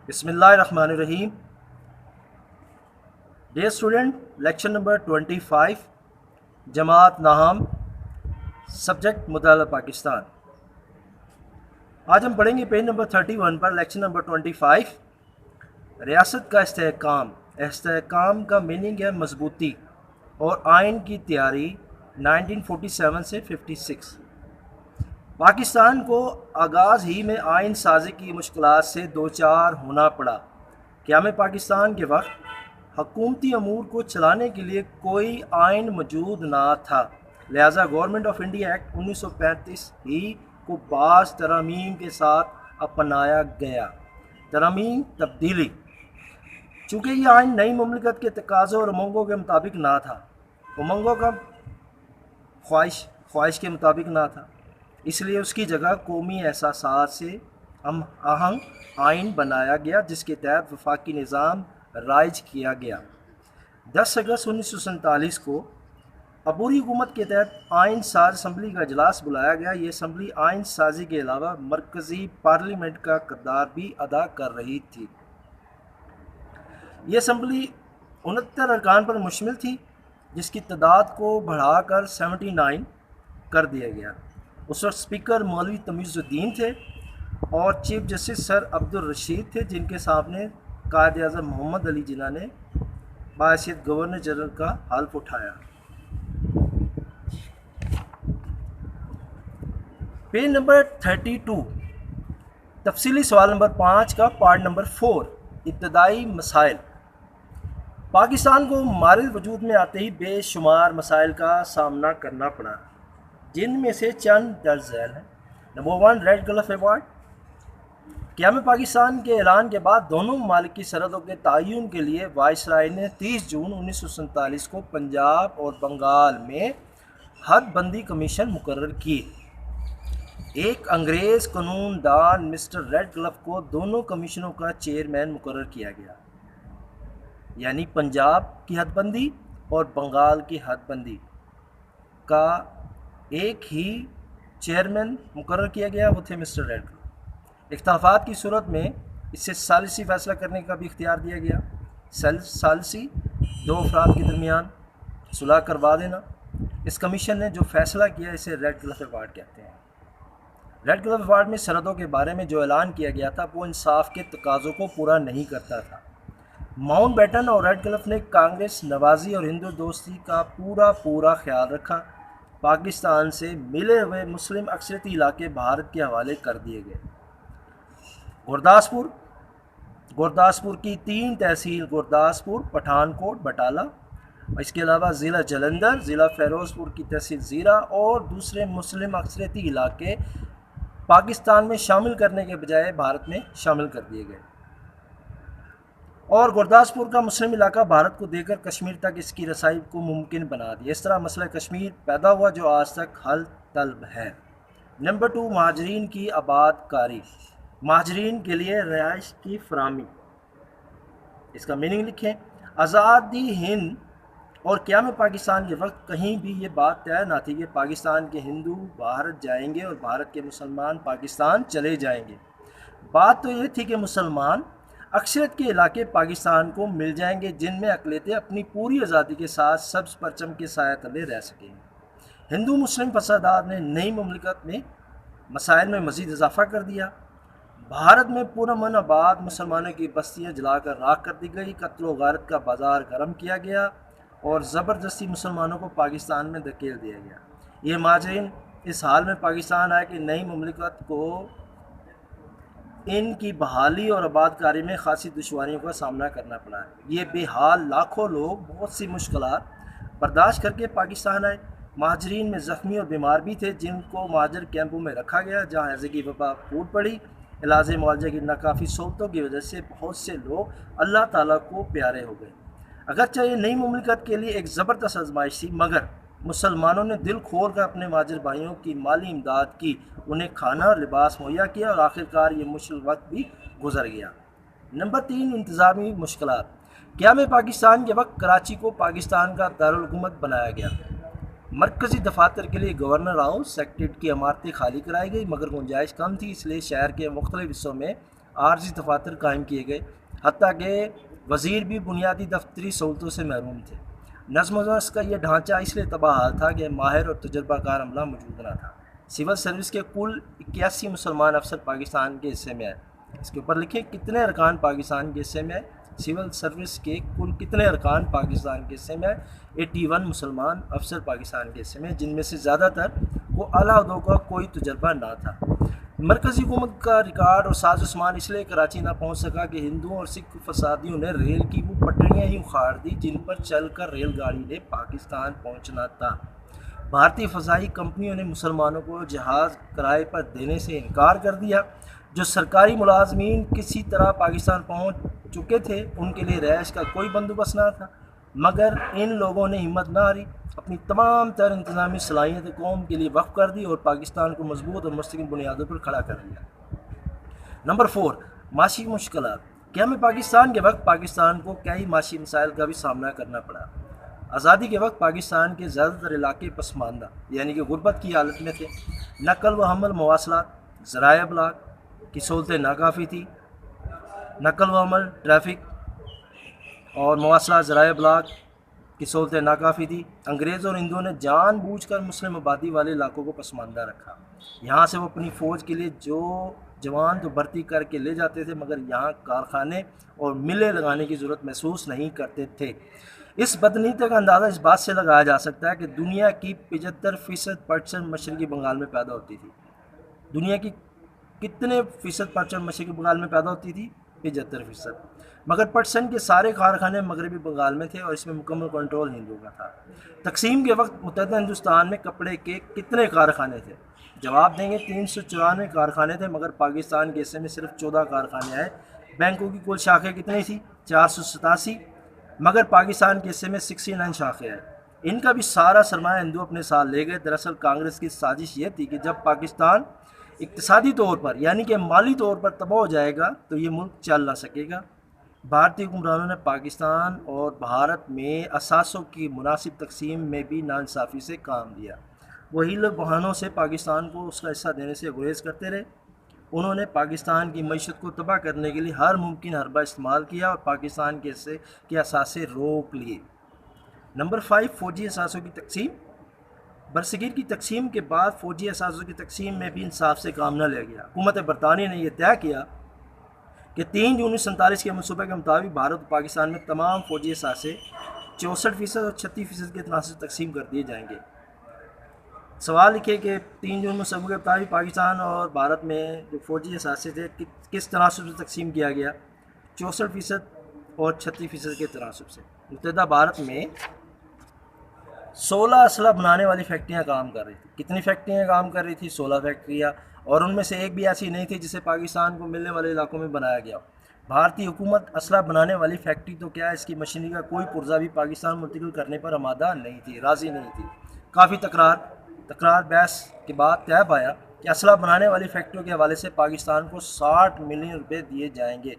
بسم اللہ الرحمن الرحیم. ڈیئر اسٹوڈنٹ, لیکچر نمبر 25, جماعت ناہم, سبجیکٹ مطالعہ پاکستان. آج ہم پڑھیں گے پیج نمبر 31 پر لیکچر نمبر 25, ریاست کا استحکام. استحکام کا میننگ ہے مضبوطی اور آئین کی تیاری 1947 سے 56. پاکستان کو آغاز ہی میں آئین سازی کی مشکلات سے دوچار ہونا پڑا. قیام پاکستان کے وقت حکومتی امور کو چلانے کے لیے کوئی آئین موجود نہ تھا, لہٰذا گورنمنٹ آف انڈیا ایکٹ 1935 ہی کو بعض ترامیم کے ساتھ اپنایا گیا. ترامیم تبدیلی. چونکہ یہ آئین نئی مملکت کے تقاضوں اور امنگوں کے مطابق نہ تھا, امنگوں کا خواہش کے مطابق نہ تھا, اس لیے اس کی جگہ قومی احساسات سے آہنگ آئین بنایا گیا, جس کے تحت وفاقی نظام رائج کیا گیا. 10 اگست 1947 کو عبوری حکومت کے تحت آئین ساز اسمبلی کا اجلاس بلایا گیا. یہ اسمبلی آئین سازی کے علاوہ مرکزی پارلیمنٹ کا کردار بھی ادا کر رہی تھی. یہ اسمبلی 69 ارکان پر مشتمل تھی, جس کی تعداد کو بڑھا کر 79 کر دیا گیا. اس وقت اسپیکر مولوی تمیز الدین تھے اور چیف جسٹس سر عبد الرشید تھے, جن کے سامنے قائد اعظم محمد علی جناح نے بحیثیت گورنر جنرل کا حلف اٹھایا. پیج نمبر 32, تفصیلی سوال نمبر 5 کا پارٹ نمبر 4, ابتدائی مسائل. پاکستان کو مارد وجود میں آتے ہی بے شمار مسائل کا سامنا کرنا پڑا, جن میں سے چند درج ذیل ہیں. Number 1, red gulf award. قیام پاکستان کے اعلان کے بعد دونوں ممالک کی سرحدوں کے تعین کے لیے وائسرائے نے 30 جون 1947 کو پنجاب اور بنگال میں حد بندی کمیشن مقرر کی. ایک انگریز قانون دان مسٹر ریڈ گلف کو دونوں کمیشنوں کا چیئرمین مقرر کیا گیا, یعنی پنجاب کی حد بندی اور بنگال کی حد بندی کا ایک ہی چیئرمین مقرر کیا گیا, وہ تھے مسٹر ریڈ گلف. اختلافات کی صورت میں اس سے ثالثی فیصلہ کرنے کا بھی اختیار دیا گیا. ثالثی, دو افراد کے درمیان صلح کروا دینا. اس کمیشن نے جو فیصلہ کیا اسے ریڈ گلف ایوارڈ کہتے ہیں. ریڈ گلف ایوارڈ میں سرحدوں کے بارے میں جو اعلان کیا گیا تھا وہ انصاف کے تقاضوں کو پورا نہیں کرتا تھا. ماؤنٹ بیٹن اور ریڈ گلف نے کانگریس نوازی اور ہندو دوستی کا پورا خیال رکھا. پاکستان سے ملے ہوئے مسلم اکثریتی علاقے بھارت کے حوالے کر دیے گئے. گورداسپور کی 3 تحصیل گورداسپور, پٹھان کوٹ, بٹالہ, اس کے علاوہ ضلع جلندھر, ضلع فیروز پور کی تحصیل زیرہ اور دوسرے مسلم اکثریتی علاقے پاکستان میں شامل کرنے کے بجائے بھارت میں شامل کر دیے گئے, اور گورداسپور کا مسلم علاقہ بھارت کو دے کر کشمیر تک اس کی رسائی کو ممکن بنا دیا. اس طرح مسئلہ کشمیر پیدا ہوا جو آج تک حل طلب ہے. نمبر 2, مہاجرین کی آباد کاری. مہاجرین کے لیے رہائش کی فراہمی. اس کا میننگ لکھیں. آزادی ہند اور قیام پاکستان کے وقت کہیں بھی یہ بات طے نہ تھی کہ پاکستان کے ہندو بھارت جائیں گے اور بھارت کے مسلمان پاکستان چلے جائیں گے. بات تو یہ تھی کہ مسلمان اکثریت کے علاقے پاکستان کو مل جائیں گے, جن میں اقلیتیں اپنی پوری آزادی کے ساتھ سبز پرچم کے سائے تلے رہ سکیں گے. ہندو مسلم فسادات نے نئی مملکت میں مسائل میں مزید اضافہ کر دیا. بھارت میں پرامن آباد مسلمانوں کی بستیاں جلا کر راکھ کر دی گئی, قتل و غارت کا بازار گرم کیا گیا اور زبردستی مسلمانوں کو پاکستان میں دھکیل دیا گیا. یہ مہاجرین اس حال میں پاکستان آئے کہ نئی مملکت کو ان کی بحالی اور آباد کاری میں خاصی دشواریوں کا سامنا کرنا پڑا. یہ بے حال لاکھوں لوگ بہت سی مشکلات برداشت کر کے پاکستان آئے. مہاجرین میں زخمی اور بیمار بھی تھے, جن کو مہاجر کیمپوں میں رکھا گیا, جہاں ہیضے کی وبا پھوٹ پڑی. علاج معالجہ کی ناکافی صحبتوں کی وجہ سے بہت سے لوگ اللہ تعالیٰ کو پیارے ہو گئے. اگرچہ یہ نئی مملکت کے لیے ایک زبردست آزمائش تھی, مگر مسلمانوں نے دل کھول کر اپنے مہاجر بھائیوں کی مالی امداد کی, انہیں کھانا اور لباس مہیا کیا, اور آخرکار یہ مشکل وقت بھی گزر گیا. نمبر 3, انتظامی مشکلات. قیام پاکستان کے وقت کراچی کو پاکستان کا دارالحکومت بنایا گیا. مرکزی دفاتر کے لیے گورنر ہاؤس سیکریٹریٹ کی عمارتیں خالی کرائی گئی, مگر گنجائش کم تھی, اس لیے شہر کے مختلف حصوں میں عارضی دفاتر قائم کیے گئے، حتیٰ کہ وزیر بھی بنیادی دفتری سہولتوں سے محروم تھے۔ نظم و ضبط کا یہ ڈھانچہ اس لیے تباہ حال تھا کہ ماہر اور تجربہ کار عملہ موجود نہ تھا۔ سول سروس کے کل 81 مسلمان افسر پاکستان کے حصے میں آئے۔ اس کے اوپر لکھیں کتنے ارکان پاکستان کے حصے میں آئے۔ سول سروس کے کل کتنے ارکان پاکستان کے حصے میں آئے؟ 81 مسلمان افسر پاکستان کے حصے میں، جن میں سے زیادہ تر کو اعلیٰ عہدوں کا کوئی تجربہ نہ تھا۔ مرکزی حکومت کا ریکارڈ اور ساز و سامان اس لیے کراچی نہ پہنچ سکا کہ ہندوؤں اور سکھ فسادیوں نے ریل کی وہ پٹریاں ہی اکھاڑ دی جن پر چل کر ریل گاڑی نے پاکستان پہنچنا تھا۔ بھارتی فضائی کمپنیوں نے مسلمانوں کو جہاز کرائے پر دینے سے انکار کر دیا۔ جو سرکاری ملازمین کسی طرح پاکستان پہنچ چکے تھے ان کے لیے رہائش کا کوئی بندوبست نہ تھا، مگر ان لوگوں نے ہمت نہ ہاری، اپنی تمام تر انتظامی صلاحیتیں قوم کے لیے وقف کر دی اور پاکستان کو مضبوط اور مستقل بنیادوں پر کھڑا کر دیا۔ نمبر 4، معاشی مشکلات۔ قیام پاکستان کے وقت پاکستان کو کئی معاشی مسائل کا بھی سامنا کرنا پڑا۔ آزادی کے وقت پاکستان کے زیادہ تر علاقے پسماندہ یعنی کہ غربت کی حالت میں تھے۔ نقل و حمل، مواصلات، ذرائع ابلاغ کی سہولتیں ناکافی تھیں۔ نقل و حمل، ٹریفک اور مواصلات، ذرائع ابلاغ کی سہولتیں ناکافی تھیں۔ انگریزوں اور ہندوؤں نے جان بوجھ کر مسلم آبادی والے علاقوں کو پسماندہ رکھا۔ یہاں سے وہ اپنی فوج کے لیے جو جوان تو بھرتی کر کے لے جاتے تھے، مگر یہاں کارخانے اور ملیں لگانے کی ضرورت محسوس نہیں کرتے تھے۔ اس بدنیتی کا اندازہ اس بات سے لگایا جا سکتا ہے کہ دنیا کی 75% پرچم مشرقی بنگال میں پیدا ہوتی تھی۔ دنیا کی کتنے فیصد پرچم مشرقی بنگال میں پیدا ہوتی تھی؟ 75%، مگر پرچم کے سارے کارخانے مغربی بنگال میں تھے اور اس میں مکمل کنٹرول ہندوؤں کا تھا۔ تقسیم کے وقت متحدہ ہندوستان میں کپڑے کے کتنے کارخانے تھے؟ جواب دیں گے 394 کارخانے تھے، مگر پاکستان کے حصے میں صرف 14 کارخانے آئے۔ بینکوں کی کل شاخیں کتنی تھی؟ 487، مگر پاکستان کے حصے میں 69 شاخیں آئے۔ ان کا بھی سارا سرمایہ ہندو اپنے ساتھ لے گئے۔ دراصل کانگریس کی سازش یہ تھی کہ جب پاکستان اقتصادی طور پر یعنی کہ مالی طور پر تباہ ہو جائے گا تو یہ ملک چل نہ سکے گا۔ بھارتی حکمرانوں نے پاکستان اور بھارت میں اثاثوں کی مناسب تقسیم میں بھی ناانصافی سے کام لیا۔ وہی لوگ بہانوں سے پاکستان کو اس کا حصہ دینے سے گریز کرتے رہے۔ انہوں نے پاکستان کی معیشت کو تباہ کرنے کے لیے ہر ممکن حربہ استعمال کیا اور پاکستان کے حصے کے اثاثے روک لیے۔ نمبر 5، فوجی اثاثوں کی تقسیم۔ برصغیر کی تقسیم کے بعد فوجی اثاثوں کی تقسیم میں بھی انصاف سے کام نہ لیا گیا۔ حکومت برطانیہ نے یہ طے کیا کہ 3 جون 1947 کے منصوبے کے مطابق بھارت اور پاکستان میں تمام فوجی اثاثے 64% اور 36% کے تناسب سے تقسیم کر دیے جائیں گے۔ سوال لکھے کہ 3 جون منصوبے کے مطابق پاکستان اور بھارت میں جو فوجی اثاثے تھے کس تناسب سے تقسیم کیا گیا؟ 64% اور 36% کے تناسب سے۔ متحدہ بھارت میں 16 اسلحہ بنانے والی فیکٹریاں کام کر رہی تھیں۔ کتنی فیکٹریاں کام کر رہی تھیں؟ 16 فیکٹریاں، اور ان میں سے ایک بھی ایسی نہیں تھی جسے پاکستان کو ملنے والے علاقوں میں بنایا گیا۔ بھارتی حکومت اسلحہ بنانے والی فیکٹری تو کیا اس کی مشینری کا کوئی پرزہ بھی پاکستان منتقل کرنے پر آمادہ نہیں تھی، راضی نہیں تھی۔ کافی تکرار بحث کے بعد طے پایا کہ اسلحہ بنانے والی فیکٹریوں کے حوالے سے پاکستان کو 60 ملین روپے دیے جائیں گے۔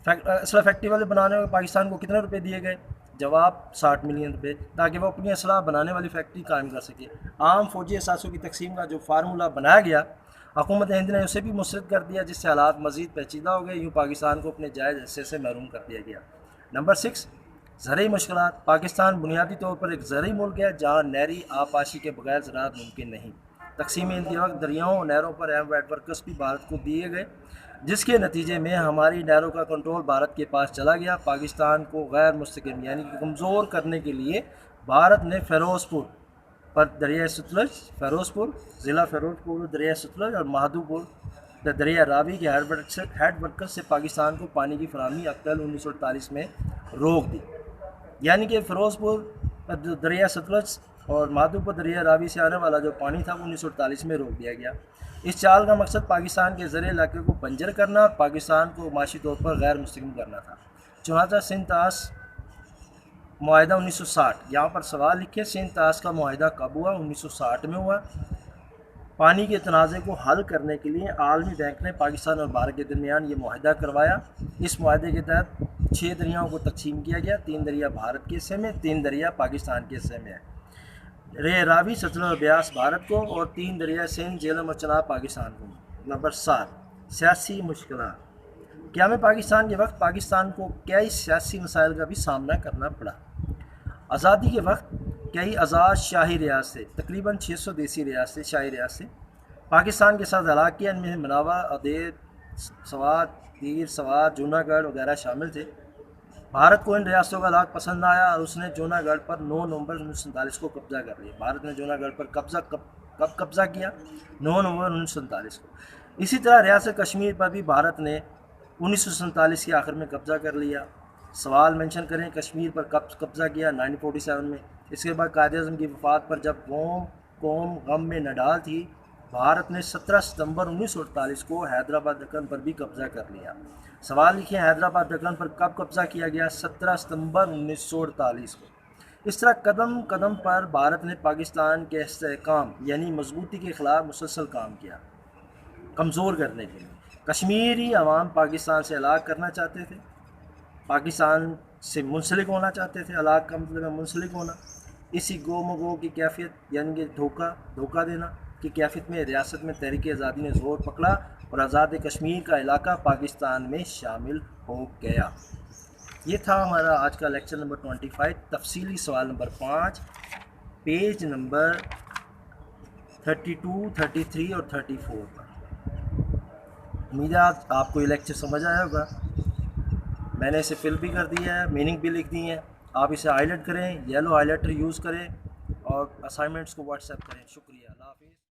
اسلحہ فیکٹری والے بنانے والے پاکستان کو کتنے روپے دیے گئے؟ جواب 60 ملین روپے، تاکہ وہ اپنی اسلحہ بنانے والی فیکٹری قائم کر سکے۔ عام فوجی اثاثوں کی تقسیم کا جو فارمولہ بنایا گیا، حکومت ہند نے اسے بھی مسترد کر دیا، جس سے حالات مزید پیچیدہ ہو گئے۔ یوں پاکستان کو اپنے جائز حصے سے محروم کر دیا گیا۔ نمبر 6، زرعی مشکلات۔ پاکستان بنیادی طور پر ایک زرعی ملک ہے جہاں نہری آبپاشی کے بغیر زراعت ممکن نہیں۔ تقسیم ہند کے وقت دریاؤں اور نہروں پر اہم ویٹ ورکرز بھی بھارت کو دیے گئے، جس کے نتیجے میں ہماری نہروں کا کنٹرول بھارت کے پاس چلا گیا۔ پاکستان کو غیر مستقل یعنی کہ کمزور کرنے کے لیے بھارت نے فیروز پور پر دریائے ستلج، ضلع فیروز پور دریائے ستلج اور مہادو پور دریائے راوی کے ہیڈ ورکرز سے پاکستان کو پانی کی فراہمی اپریل 1948 میں روک دی۔ یعنی کہ فیروز پور دریائے ستلج اور مہادو پور دریائے راوی سے آنے والا جو پانی تھا وہ 1948 میں روک دیا گیا۔ اس چال کا مقصد پاکستان کے زرعی علاقے کو بنجر کرنا اور پاکستان کو معاشی طور پر غیر مستقل کرنا تھا۔ چنانچہ سندھ طاس معاہدہ 1960، یہاں پر سوال لکھے سندھ طاس کا معاہدہ کب ہوا؟ 1960 میں ہوا۔ پانی کے تنازع کو حل کرنے کے لیے عالمی بینک نے پاکستان اور بھارت کے درمیان یہ معاہدہ کروایا۔ اس معاہدے کے تحت 6 دریاؤں کو تقسیم کیا گیا، 3 دریا بھارت کے حصے میں، 3 دریا پاکستان کے حصے میں ہے۔ دریا راوی، ستلج اور بیاس بھارت کو اور 3 دریا سندھ، جہلم اور چناب پاکستان کو۔ نمبر 7، سیاسی مشکلات۔ قیام پاکستان کے وقت پاکستان کو کئی سیاسی مسائل کا بھی سامنا کرنا پڑا۔ آزادی کے وقت کئی آزاد شاہی ریاستیں، تقریباً 600 دیسی ریاستیں، شاہی ریاستیں پاکستان کے ساتھ ہلاک کیا۔ ان میں مناوا، ادیت، سوات، تیر، سوات، جونا گڑھ وغیرہ شامل تھے۔ بھارت کو ان ریاستوں کا ہلاک پسند آیا اور اس نے جونا گڑھ پر 9 نومبر 1947 کو قبضہ کر لیا۔ بھارت نے جونا گڑھ پر کب قبضہ کیا؟ 9 نومبر 1947 کو۔ اسی طرح ریاست کشمیر پر بھی بھارت نے 1947 کے آخر میں قبضہ کر لیا۔ سوال منشن کریں کشمیر پر کب قبضہ کیا؟ 1947 میں۔ اس کے بعد قائد اعظم کی وفات پر جب قوم غم میں نڈال تھی، بھارت نے 17 ستمبر 1948 کو حیدرآباد دکن پر بھی قبضہ کر لیا۔ سوال لکھیں حیدرآباد دکن پر کب قبضہ کیا گیا؟ 17 ستمبر 1948 کو۔ اس طرح قدم قدم پر بھارت نے پاکستان کے استحکام یعنی مضبوطی کے خلاف مسلسل کام کیا، کمزور کرنے کے لیے۔ کشمیری عوام پاکستان سے الگ کرنا چاہتے تھے، پاکستان سے منسلک ہونا چاہتے تھے۔ الگ کا مطلب ہے منسلک ہونا۔ اسی گو مگو کی کیفیت یعنی کہ دھوکہ دینا کی کیفیت میں ریاست میں تحریک آزادی نے زور پکڑا اور آزاد کشمیر کا علاقہ پاکستان میں شامل ہو گیا۔ یہ تھا ہمارا آج کا لیکچر نمبر 25، تفصیلی سوال نمبر 5، پیج نمبر 32، 33 اور 34 پر۔ امید ہے آپ کو یہ لیکچر سمجھ آیا ہوگا۔ میں نے اسے فل بھی کر دیا ہے، میننگ بھی لکھ دی ہیں۔ آپ اسے ہائی لائٹ کریں، یلو ہائی لائٹر یوز کریں اور اسائنمنٹس کو واٹس ایپ کریں۔ شکریہ۔